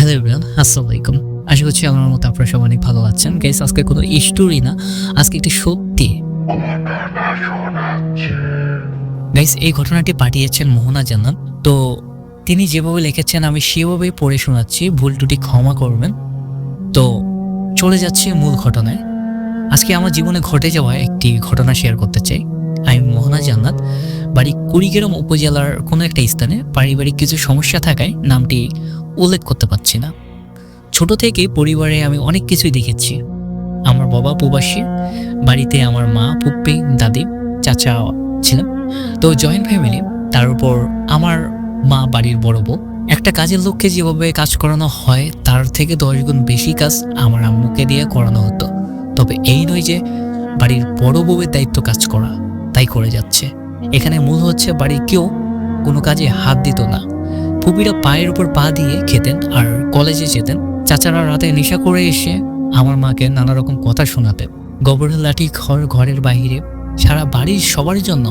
Hello everyone, আসসালামু আলাইকুম। আশা করছি আমার মতো আপনারা সবাই অনেক ভালো আছেন। গাইস, আজকে কোনো স্টোরি না, আজকে একটি সত্যি। গাইস, এই ঘটনাটি পাঠিয়েছেন মোহনা জান্নাত। তো তিনি যেভাবে লিখেছেন আমি সেভাবেই পড়ে শোনাচ্ছি, ভুল ত্রুটি ক্ষমা করবেন। তো চলে যাচ্ছি মূল ঘটনায়। আজকে আমার জীবনে ঘটে যাওয়া একটি ঘটনা শেয়ার করতে চাই। আমি মোহনা জান্নাত, বাড়ি কুড়িগ্রাম উপজেলার কোনো একটা স্থানে। পারিবারিক কিছু সমস্যা থাকায় নামটি উল্লেখ করতে পারছি না। ছোট থেকে পরিবারে আমি অনেক কিছুই দেখেছি। আমার বাবা প্রবাসী, বাড়িতে আমার মা, ফুপ্পি, দাদি, চাচা ছিলেন। তো জয়েন্ট ফ্যামিলি। তার উপর আমার মা বাড়ির বড় বউ। একটা কাজের লোককে যেভাবে কাজ করানো হয় তার থেকে 10 গুণ বেশি কাজ আমার আম্মুকে দিয়ে করানো হতো। তবে এই নয় যে বাড়ির বড় বউয়ের দায়িত্ব কাজ করা, তাই করে যাচ্ছে। এখানে মূল হচ্ছে বাড়ির কেউ কোনো কাজে হাত দিত না। ফুপিরা পায়ের উপর পা দিয়ে খেতেন আর কলেজে যেতেন। চাচারা রাতে নেশা করে এসে আমার মাকে নানা রকম কথা শোনাতেন। গোবরের লাঠি, ঘরের বাইরে, সারা বাড়ির সবার জন্য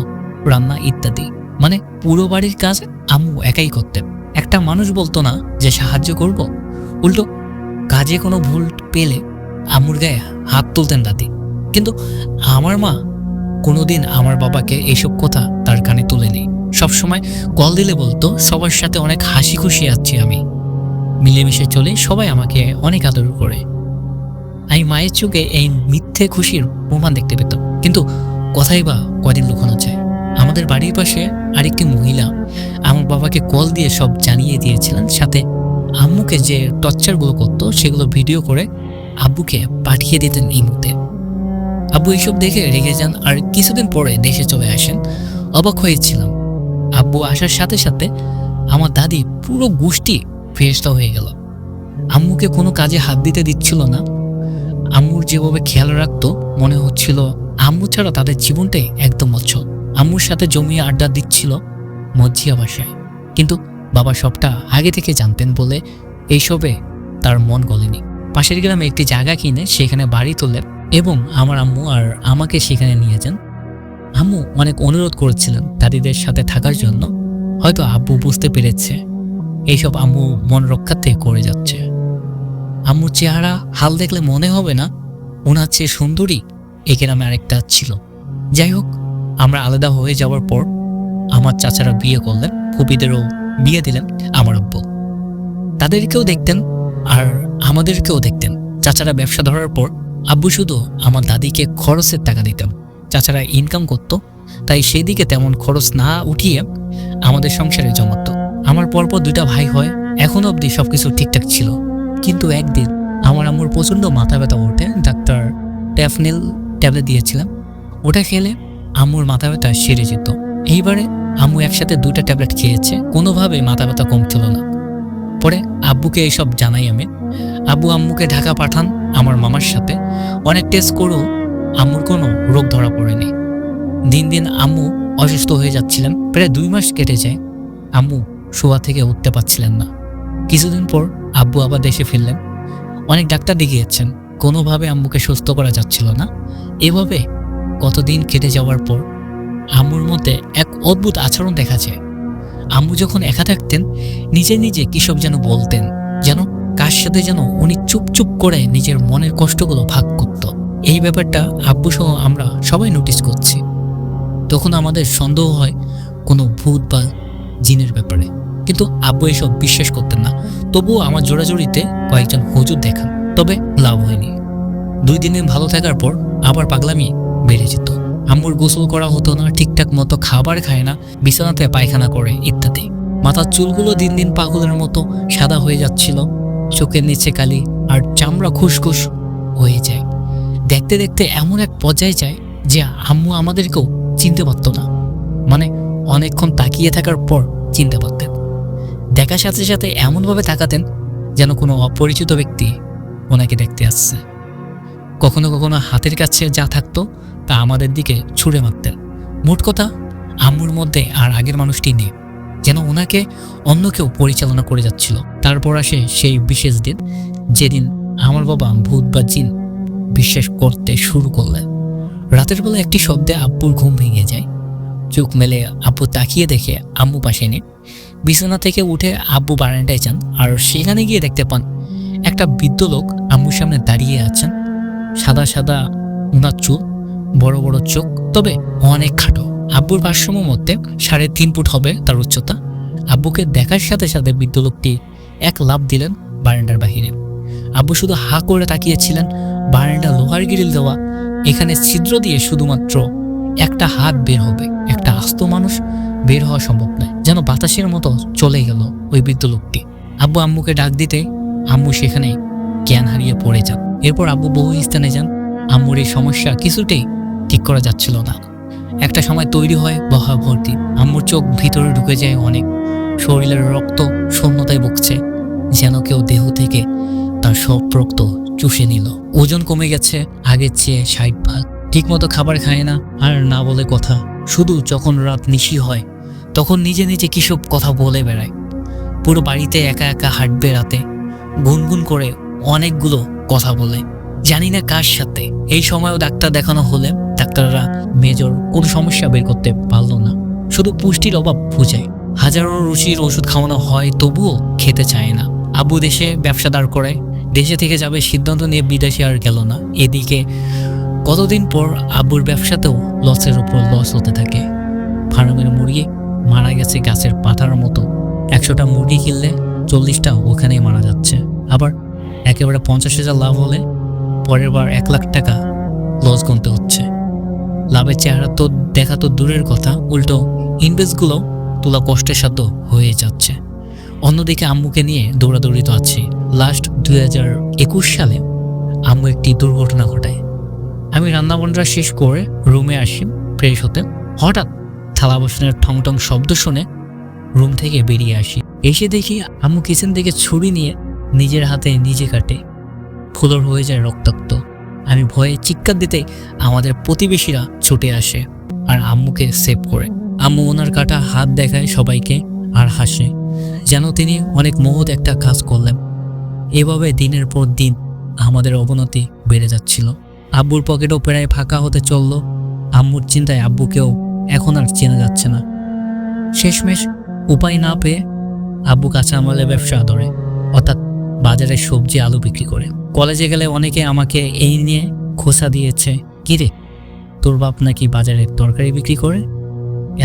রান্না ইত্যাদি। মানে পুরো বাড়ির কাজ আম্মু একাই করতেন। একটা মানুষ বলতো না যে সাহায্য করব, উল্টো কাজে কোনো ভুল পেলে আম্মুর গায়ে হাত তুলতেন দাদি। কিন্তু আমার মা কোনোদিন আমার বাবাকে এইসব কথা তার কানে তুলেনি। সবসময় কল দিলে বলতো সবার সাথে অনেক হাসি খুশি আছি, আমি মিলেমিশে চলে, সবাই আমাকে অনেক আদর করে। আমি মায়ের চোখে এই মিথ্যে খুশির প্রমাণ দেখতে পেতাম। কিন্তু কথাই বা কদিন লুকানো যায়। আমাদের বাড়ির পাশে আরেকটি মহিলা আমার বাবাকে কল দিয়ে সব জানিয়ে দিয়েছিলেন, সাথে আম্মুকে যে টর্চারগুলো করতো সেগুলো ভিডিও করে আব্বুকে পাঠিয়ে দিতেন এই মুহূর্তে। আব্বু এইসব দেখে রেগে যান আর কিছুদিন পরে দেশে চলে আসেন। অবাক হয়েছিলাম, আব্বু আসার সাথে সাথে আমার দাদি পুরো গোষ্ঠী ফেরেশতা হয়ে গেল। আম্মুকে কোনো কাজে হাত দিতে দিচ্ছিল না। আম্মুর যেভাবে খেয়াল রাখতো মনে হচ্ছিল আম্মু ছাড়া তাদের জীবনটাই একদম অচল। আম্মুর সাথে জমিয়ে আড্ডা দিচ্ছিল মজ্জিয়া বাসায়। কিন্তু বাবা সবটা আগে থেকে জানতেন বলে এইসবে তার মন গলেনি। পাশের গ্রামে একটি জায়গা কিনে সেখানে বাড়ি তোলেন এবং আমার আম্মু আর আমাকে সেখানে নিয়ে যান। আম্মু অনেক অনুরোধ করেছিলেন দাদিদের সাথে থাকার জন্য। হয়তো আব্বু বুঝতে পেরেছে এইসব আম্মু মন রক্ষার্থে করে যাচ্ছে। আম্মুর চেহারা হাল দেখলে মনে হবে না ওনার চেয়ে সুন্দরী এই গ্রামে আরেকটা ছিল। যাই হোক, আমরা আলাদা হয়ে যাওয়ার পর আমার চাচারা বিয়ে করলেন, ফুপিদেরও বিয়ে দিলেন আমার আব্বু। তাদেরকেও দেখতেন আর আমাদেরকেও দেখতেন। চাচারা ব্যবসা ধরার পর আব্বু শুধু আমার দাদিকে খরচের টাকা দিতেন। চাচারা ইনকাম করতো, তাই সেই দিকে তেমন খরচ না উঠিয়ে আমাদের সংসারে জমাতো। আমার পরপর 2টা ভাই হয়, এখনো অবধি সবকিছু ঠিকঠাক ছিল। কিন্তু একদিন আমার আম্মুর প্রচণ্ড মাথা ব্যথা ওঠে। ডাক্তার ট্যাফনিল ট্যাবলেট দিয়েছিলাম, ওটা খেলে আম্মুর মাথা ব্যথা সেরে যেত। এইবারে আম্মু একসাথে 2টা ট্যাবলেট খেয়েছে, কোনোভাবে মাথা ব্যথা কমছিল না। পরে আব্বুকে এইসব জানাই আমি। আব্বু আম্মুকে ঢাকা পাঠান আমার মামার সাথে। অনেক টেস্ট করেও আম্মুর কোনো রোগ ধরা পড়েনি। দিন দিন আম্মু অসুস্থ হয়ে যাচ্ছিলেন। প্রায় 2 মাস কেটে যায়, আম্মু শোয়া থেকে উঠতে পারছিলেন না। কিছুদিন পর আব্বু আবার দেশে ফিরলেন। অনেক ডাক্তার দেখিয়েছেন, কোনোভাবে আম্মুকে সুস্থ করা যাচ্ছিল না। এভাবে কতদিন কেটে যাওয়ার পর আম্মুর মধ্যে এক অদ্ভুত আচরণ দেখা যায়। আম্মু যখন একা থাকতেন নিজে নিজে কিসব যেন বলতেন, যেন কার সাথে যেন উনি চুপ চুপ করে নিজের মনের কষ্টগুলো ভাগ করত। এই ব্যাপারটা আব্বু সহ আমরা সবাই নোটিস করছি। তখন আমাদের সন্দেহ হয় কোনো ভূত বা জিনের ব্যাপারে, কিন্তু আব্বু এসব বিশ্বাস করতেন না। তবুও আমার জোড়াজোড়িতে কয়েকজন হুজুর দেখান, তবে লাভ হয়নি। 2 দিন ভালো থাকার পর আবার পাগলামি বেড়ে যেত। আম্মুর গোসল করা হতো না, ঠিকঠাক মতো খাবার খায় না, বিছানাতে পায়খানা করে ইত্যাদি। মাথার চুলগুলো দিন দিন পাগলের মতো সাদা হয়ে যাচ্ছিল, চোখের নিচে কালি আর চামড়া খুসখুস হয়ে যায়। দেখতে দেখতে এমন এক পর্যায়ে যায় যে আম্মু আমাদেরকেও চিনতে পারত না। মানে অনেকক্ষণ তাকিয়ে থাকার পর চিনতে পারতেন। দেখার সাথে সাথে এমনভাবে তাকাতেন যেন কোনো অপরিচিত ব্যক্তি ওনাকে দেখতে আসছে। কখনো কখনো হাতের কাছে যা থাকতো তা আমাদের দিকে ছুঁড়ে মারতেন। মোট কথা, আম্মুর মধ্যে আর আগের মানুষটি নেই, যেন ওনাকে অন্য কেউ পরিচালনা করে যাচ্ছিল। তারপর আসে সেই বিশেষ দিন, যেদিন আমার বাবা ভূত বা জিন বিশ্বাস করতে শুরু করলেন। রাতের বেলা একটি শব্দে আব্বুর ঘুম ভেঙে যায়। চোখ মেলে আব্বু তাকিয়ে দেখে আম্মু পাশে নেই। বিছানা থেকে উঠে আব্বু বারান্দায় যান, আর সেখানে গিয়ে দেখতে পান একটা বৃদ্ধ লোক আম্মুর সামনে দাঁড়িয়ে আছেন। সাদা সাদা উনার চুল, বড় বড় চোখ, তবে অনেক খাটো। আব্বুর ভাষ্যম মধ্যে 3.5 ফুট হবে তার উচ্চতা। আব্বুকে দেখার সাথে সাথে বৃদ্ধ লোকটি এক লাফ দিলেন বারান্দার বাহিরে। আব্বু শুধু হা করে তাকিয়েছিলেন। বারান্দা লোহার গ্রিল দেওয়া, এখানে ছিদ্র দিয়ে শুধুমাত্র একটা হাত বের হবে, একটা আস্ত মানুষ বের হওয়া সম্ভব নয়। যেন বাতাসের মতো চলে গেল ওই বৃদ্ধ লোকটি। আব্বু আম্মুকে ডাক দিতে আম্মু সেখানে জ্ঞান হারিয়ে পড়ে যান। এরপর আব্বু বহু স্থানে যান। আম্মুর এই সমস্যা কিছুতেই ঠিক করা যাচ্ছিল না। একটা সময় তৈরি হয় ভর্তি। আম্মুর চোখ ভিতরে ঢুকে যায় অনেক, শরীরের রক্ত শূন্যতায় বকছে, যেন কেউ দেহ থেকে তার সব রক্ত চুষে নিল। ওজন কমে গেছে আগের চেয়ে 60 ভাগ। ঠিক মতো খাবার খায় না, আর না বলে কথা। শুধু যখন রাত নিশি হয় তখন নিজে নিজে কিসব কথা বলে বেড়ায়। পুরো বাড়িতে একা একা হাঁটবে রাতে, গুনগুন করে অনেকগুলো কথা বলে, জানি না কার সাথে। এই সময়ও ডাক্তার দেখানো হলে ডাক্তাররা মেজর কোনো সমস্যা বের করতে পারলো না, শুধু পুষ্টির অভাব বুঝায়। হাজারো রুচির ওষুধ খাওয়ানো হয়, তবুও খেতে চায় না। আব্বু দেশে ব্যবসা দাঁড় করায়, দেশে থেকে যাবে সিদ্ধান্ত নিয়ে বিদেশে আর গেল না। এদিকে কতদিন পর আব্বুর ব্যবসাতেও লসের উপর লস হতে থাকে। ফার্মের মুরগি মারা গেছে গাছের পাতার মতো। 100টা মুরগি কিনলে 40টা ওখানেই মারা যাচ্ছে। আবার একেবারে 50,000 লাভ হলে পরের বার 1 লাখ টাকা লস গুনতে হচ্ছে। লাভের চেহারা তো দেখা তো দূরের কথা, উল্টো ইনভেস্টগুলো তোলা কষ্টের সাধ্য হয়ে যাচ্ছে। অন্যদিকে আম্মুকে নিয়ে দৌড়াদৌড়ি তো আছে। লাস্ট 2021 সালে আম্মু একটি দুর্ঘটনা ঘটায়। আমি রান্নাবান্না শেষ করে রুমে আসি ফ্রেশ হতে। হঠাৎ থালা বাসনের ঠং ঠং শব্দ শুনে রুম থেকে বেরিয়ে আসি। এসে দেখি আম্মু কিচেন থেকে ছুরি নিয়ে নিজের হাতে নিজে কাটে, ফুলর হয়ে যায় রক্তাক্ত। আমি ভয়ে চিৎকার দিতে আমাদের প্রতিবেশীরা ছুটে আসে আর আম্মুকে সেভ করে। আম্মু ওনার কাটা হাত দেখায় সবাইকে আর হাসে, যেন তিনি অনেক মহৎ একটা কাজ করলেন। এভাবে দিনের পর দিন আমাদের অবনতি বেড়ে যাচ্ছিল। আব্বুর পকেটও প্রায় ফাঁকা হতে চলল। আম্মুর চিন্তায় আব্বুকেও এখন আর চেনা যাচ্ছে না। শেষমেশ উপায় না পেয়ে আব্বু কাঁচামালের ব্যবসা ধরে, অর্থাৎ বাজারে সবজি আলু বিক্রি করে। কলেজে গেলে অনেকে আমাকে এই নিয়ে খোঁচা দিয়েছে, কিরে তোর বাপ নাকি বাজারে তরকারি বিক্রি করে?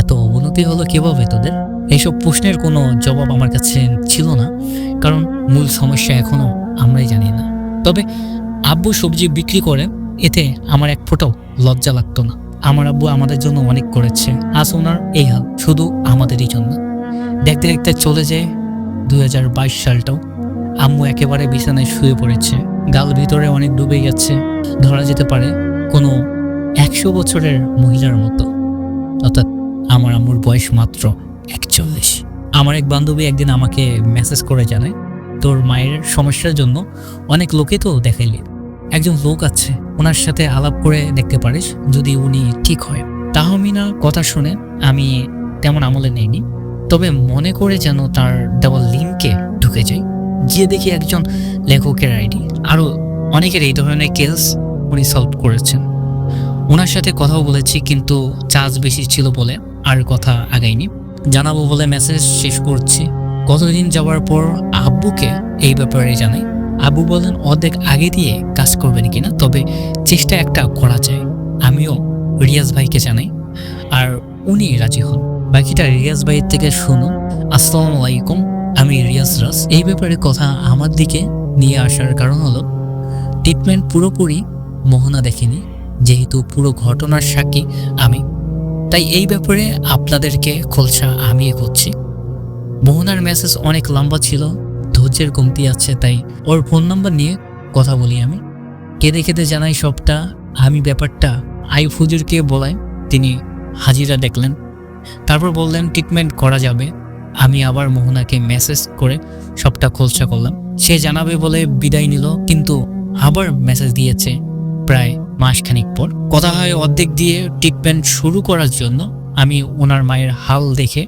এত অবনতি হলো কিভাবে তোদের? এইসব প্রশ্নের কোনো জবাব আমার কাছে ছিল না, কারণ মূল সমস্যা এখনো আমরাই জানি না। তবে আব্বু সবজি বিক্রি করে, এতে আমার এক ফোঁটাও লজ্জা লাগতো না। আমার আব্বু আমাদের জন্য অনেক করেছে, আজ ওনার এই হাল শুধু আমাদেরই জন্য। দেখতে দেখতে চলে যায় 2022 সালটাও। আম্মু একেবারে বিছানায় শুয়ে পড়েছে, গাল ভিতরে অনেক ডুবে গেছে। ধরা যেতে পারে কোনো 100 বছরের মহিলার মতো, অর্থাৎ আমার আম্মুর বয়স মাত্র 41। আমার এক বান্ধবী একদিন আমাকে মেসেজ করে জানায়, তোর মায়ের সমস্যার জন্য অনেক লোকে তো দেখাইলি, একজন লোক আছে, ওনার সাথে আলাপ করে দেখতে পারিস, যদি উনি ঠিক হয়। তাহমিনার কথা শুনে আমি তেমন আমলে নেইনি, তবে মনে করে যেন তার দেওয়া লিঙ্কে ঢুকে যাই। গিয়ে দেখি একজন লেখকের আইডি, আরও অনেকের এই ধরনের কেস উনি সলভ করেছেন। ওনার সাথে কথাও বলেছি, কিন্তু চার্জ বেশি ছিল বলে আর কথা আগাইনি। জানাবো বলে মেসেজ শেষ করছি। কতদিন যাওয়ার পর আব্বুকে এই ব্যাপারে জানাই। আব্বু বলেন অর্ধেক আগে দিয়ে কাজ করবেন কিনা, তবে চেষ্টা একটা করা যায়। আমিও রিয়াজ ভাইকে জানাই, আর উনি রাজি হন। বাকিটা রিয়াজ ভাইয়ের থেকে শুনুন। আসসালামু আলাইকুম, আমি রিয়াজ রাজ। এই ব্যাপারে কথা আমার দিকে নিয়ে আসার কারণ হলো, ট্রিটমেন্ট পুরোপুরি মোহনা দেখেনি, যেহেতু পুরো ঘটনার সাক্ষী আমি, তাই এই ব্যাপারে আপনাদেরকে খোলসা আমি করছি। মোহনার মেসেজ অনেক লম্বা ছিল, ধৈর্যের কমতি আছে, তাই ওর ফোন নাম্বার নিয়ে কথা বলি আমি। কেঁদে কেঁদে জানাই সবটা। আমি ব্যাপারটা আইয়ুব হুজুরকে বলায় তিনি হাজিরা দেখলেন, তারপর বললেন ট্রিটমেন্ট করা যাবে। আমি আবার মোহনাকে মেসেজ করে সবটা খোলসা করলাম। সে জানাবে বলে বিদায় নিল, কিন্তু আবার মেসেজ দিয়েছে প্রায় মাসখানিক পর। কথা হয় অর্ধেক দিয়ে ট্রিটমেন্ট শুরু করার জন্য। আমি ওনার মায়ের হাল দেখে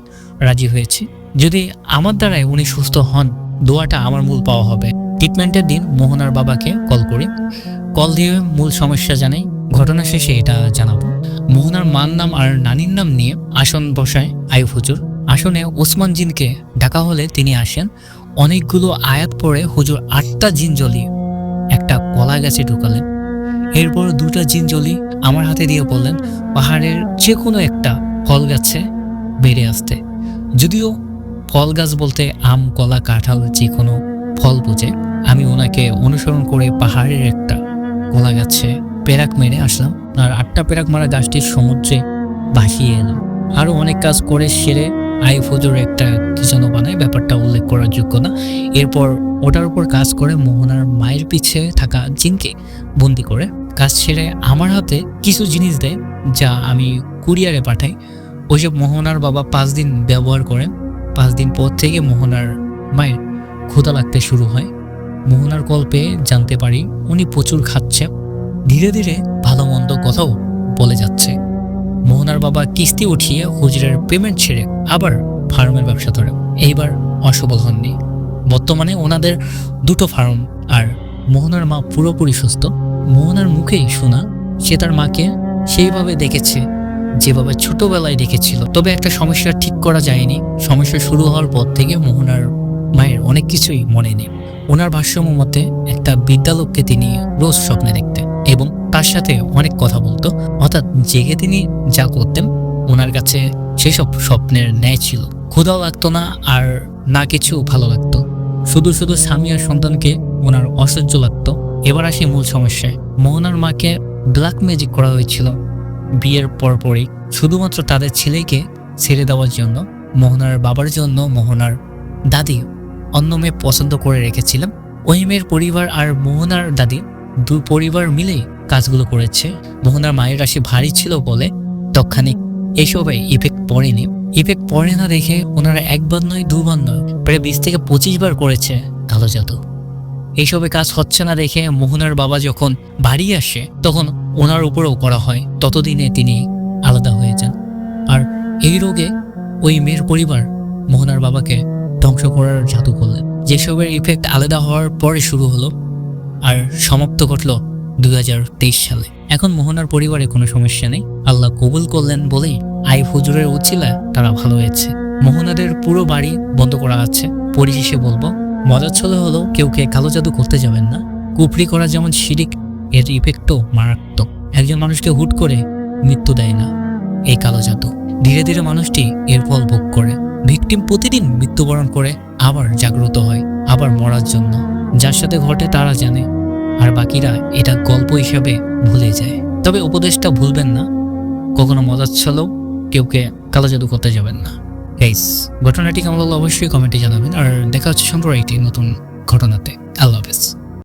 রাজি হয়েছি। যদি আমার দ্বারাই উনি সুস্থ হন, দোয়াটা আমার মূল পাওয়া হবে। ট্রিটমেন্টের দিন মোহনার বাবাকে কল করি, কল দিয়ে মূল সমস্যা জানাই। ঘটনা শেষে এটা জানাবো। মোহনার মার নাম আর নানির নাম নিয়ে আসন বসায় আইয়ুব হুজুর। আসনে ওসমান জিনকে ডাকা হলে তিনি আসেন। অনেকগুলো আয়াত পড়ে হুজুর 8টা জিন জ্বলিয়ে একটা কলা গাছে ঢুকালেন। এরপর 2টা জিন জ্বলি আমার হাতে দিয়ে বললেন পাহাড়ের যে কোনো একটা ফল গাছে বেড়ে আসতে। যদিও ফল গাছ বলতে আম, কলা, কাঁঠাল যে কোনো ফল বুঝে। আমি ওনাকে অনুসরণ করে পাহাড়ের একটা কলা গাছে পেরাক মেরে আসলাম। আর 8টা পেরাক মারা গাছটির সমুদ্রে ভাসিয়ে এলাম। আরও অনেক কাজ করে সেরে আইফ হুজুর একটা কি যেন বানায়, ব্যাপারটা উল্লেখ করার যোগ্য না। এরপর ওটার উপর কাজ করে মোহনার মায়ের পিছে থাকা জিনকে বন্দি করে কাজ ছেড়ে আমার হাতে কিছু জিনিস দেয় যা আমি কুরিয়ারে পাঠাই। ওইসব মোহনার বাবা 5 দিন ব্যবহার করেন। 5 দিন পর থেকে মোহনার মায়ের ক্ষুধা লাগতে শুরু হয়। মোহনার কল পেয়ে জানতে পারি উনি প্রচুর খাচ্ছে, ধীরে ধীরে ভালো মন্দ কথাও বলে যাচ্ছে। মোহনার বাবা কিস্তি উঠিয়ে হুজুরের পেমেন্ট ছেড়ে আবার ফার্মের ব্যবসা ধরে। এইবার অসফল হননি। বর্তমানে ওনাদের 2টো ফার্ম, আর মোহনার মা পুরোপুরি সুস্থ। মোহনার মুখেই শোনা সে তার মাকে সেইভাবে দেখেছে যেভাবে ছোটবেলায় দেখেছিল। তবে একটা সমস্যা ঠিক করা যায়নি। সমস্যা শুরু হওয়ার পর থেকে মোহনার মায়ের অনেক কিছুই মনে নেই। ওনার ভাষ্যম মতে একটা বিদ্যালোককে তিনি রোজ স্বপ্নে দেখতেন এবং তার সাথে অনেক কথা বলতো। অর্থাৎ জেগে তিনি যা করতেন ওনার কাছে সেসব স্বপ্নের ন্যায় ছিল। ক্ষুধাও লাগতো না আর না কিছু ভালো লাগতো। শুধু শুধু স্বামী আর সন্তানকে ওনার অসহ্য লাগতো। এবার আসি মূল সমস্যায়। মোহনার মাকে ব্ল্যাক ম্যাজিক করা হয়েছিল বিয়ের পরপরই, শুধুমাত্র তাদের ছেলেকে ছেড়ে দেওয়ার জন্য। মোহনার বাবার জন্য মোহনার দাদি অন্য মেয়ে পছন্দ করে রেখেছিলাম। ওই মেয়ের পরিবার আর মোহনার দাদি 2 পরিবার মিলেই কাজগুলো করেছে। মোহনার মায়ের রাশি ভারী ছিল বলে তৎক্ষণিক এসবে ইফেক্ট পড়েনি। ইফেক্ট পড়ে না দেখে ওনারা 1 বার নয় 2 বার নয় প্রায় 20 থেকে 25 বার করেছে কালো জাদু। এইসবে কাজ হচ্ছে না দেখে মোহনার বাবা যখন বাড়ি আসে তখন ওনার উপরেও করা হয়। ততদিনে তিনি আলাদা হয়ে যান। আর এই রোগে ওই মেয়ের পরিবার মোহনার বাবাকে ধ্বংস করার জাদু করলেন। যেসবের ইফেক্ট আলাদা হওয়ার পরে শুরু হলো আর সমাপ্ত ঘটল 2023 সালে। এখন মোহনার পরিবারে কোনো সমস্যা নেই। আল্লাহ কবুল করলেন বলেই আইফ হুজুরের উছিলা তারা ভালো হয়েছে। মোহনাদের পুরো বাড়ি বন্ধ করা আছে। পরিশেষে বলবো, মজার ছলে হলো কেউ কালো জাদু করতে যাবেন না। কুফরি করা যেমন শিরিক, এর ইফেক্টও মারাত্মক। একজন মানুষকে হুট করে মৃত্যু দেয় না এই কালো জাদু। ধীরে ধীরে মানুষটি এর ফল ভোগ করে। ভিকটিম প্রতিদিন মৃত্যুবরণ করে আবার জাগ্রত হয়, আবার মরার জন্য। যার সাথে ঘটে তারা জানে, আর বাকিরা এটা গল্প হিসাবে ভুলে যায়। তবে উপদেশটা ভুলবেন না, কখনো মজার ছলেও কেউকে কালো জাদু করতে যাবেন না। গাইস, ঘটনাটি কেমন লাগলো অবশ্যই কমেন্টে জানাবেন। আর দেখা হচ্ছে সম্পর্কে একটি নতুন ঘটনাতে।